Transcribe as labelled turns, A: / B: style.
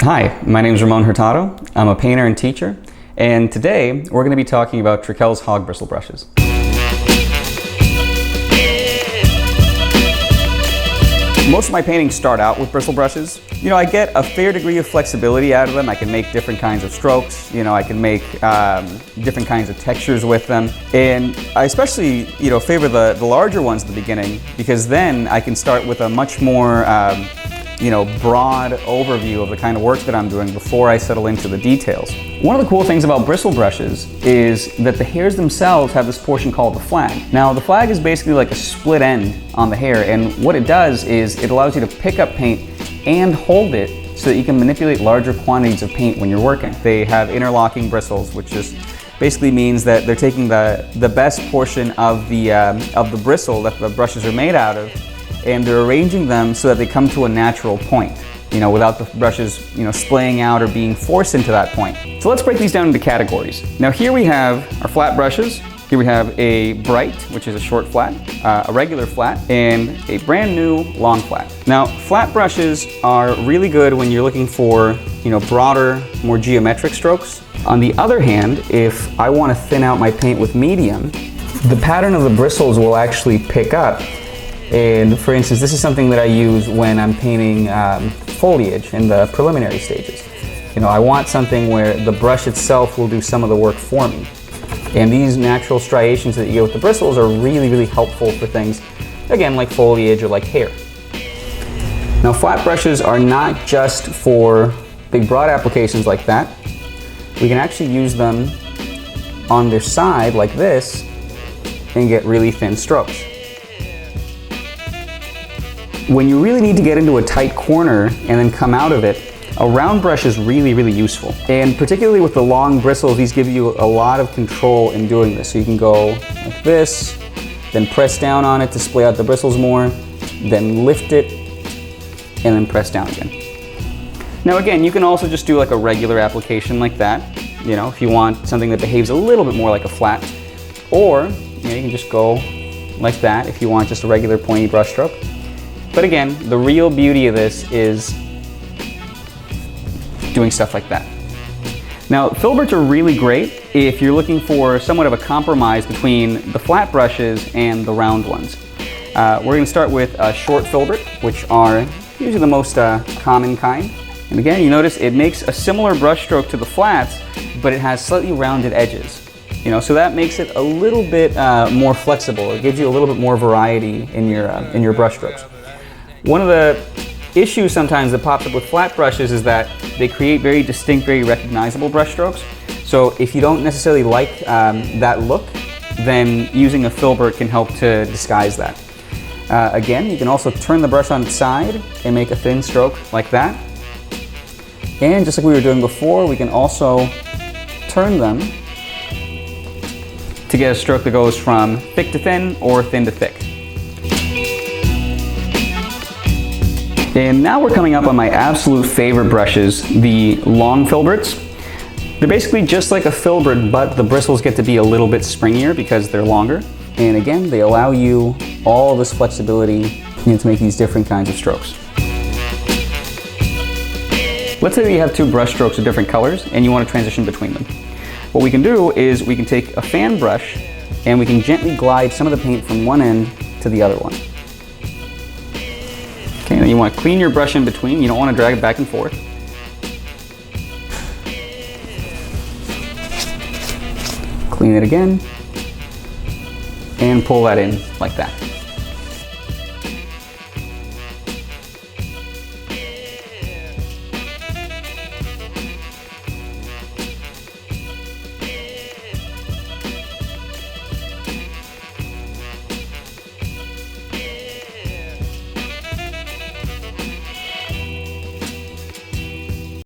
A: Hi, my name is Ramon Hurtado. I'm a painter and teacher, and today we're going to be talking about Trekell's Hog Bristle brushes. Most of my paintings start out with bristle brushes. You know, I get a fair degree of flexibility out of them. I can make different kinds of strokes. You know, I can make different kinds of textures with them. And I especially, favor the larger ones at the beginning, because then I can start with a much more broad overview of the kind of work that I'm doing before I settle into the details. One of the cool things about bristle brushes is that the hairs themselves have this portion called the flag. Now, the flag is basically like a split end on the hair, and what it does is it allows you to pick up paint and hold it so that you can manipulate larger quantities of paint when you're working. They have interlocking bristles, which just basically means that they're taking the best portion of the bristle that the brushes are made out of, and they're arranging them so that they come to a natural point, without the brushes, splaying out or being forced into that point. So let's break these down into categories. Now here we have our flat brushes. Here we have a bright, which is a short flat, a regular flat, and a brand new long flat. Now, flat brushes are really good when you're looking for, broader, more geometric strokes. On the other hand, if I want to thin out my paint with medium, the pattern of the bristles will actually pick up. And for instance, this is something that I use when I'm painting foliage in the preliminary stages. I want something where the brush itself will do some of the work for me. And these natural striations that you get with the bristles are really, really helpful for things, again, like foliage or like hair. Now, flat brushes are not just for big, broad applications like that. We can actually use them on their side like this and get really thin strokes. When you really need to get into a tight corner and then come out of it, a round brush is really, really useful. And particularly with the long bristles, these give you a lot of control in doing this. So you can go like this, then press down on it to splay out the bristles more, then lift it, and then press down again. Now again, you can also just do like a regular application like that, if you want something that behaves a little bit more like a flat. Or, you can just go like that if you want just a regular pointy brush stroke. But again, the real beauty of this is doing stuff like that. Now, filberts are really great if you're looking for somewhat of a compromise between the flat brushes and the round ones. We're going to start with short filbert, which are usually the most common kind. And again, you notice it makes a similar brush stroke to the flats, but it has slightly rounded edges. So that makes it a little bit more flexible. It gives you a little bit more variety in your brush strokes. One of the issues sometimes that pops up with flat brushes is that they create very distinct, very recognizable brush strokes. So if you don't necessarily like that look, then using a filbert can help to disguise that. Again, you can also turn the brush on its side and make a thin stroke like that. And just like we were doing before, we can also turn them to get a stroke that goes from thick to thin or thin to thick. And now we're coming up on my absolute favorite brushes, the long filberts. They're basically just like a filbert, but the bristles get to be a little bit springier because they're longer. And again, they allow you all this flexibility to make these different kinds of strokes. Let's say that you have two brush strokes of different colors and you want to transition between them. What we can do is we can take a fan brush and we can gently glide some of the paint from one end to the other one. Okay, now you want to clean your brush in between. You don't want to drag it back and forth. Clean it again, and pull that in like that.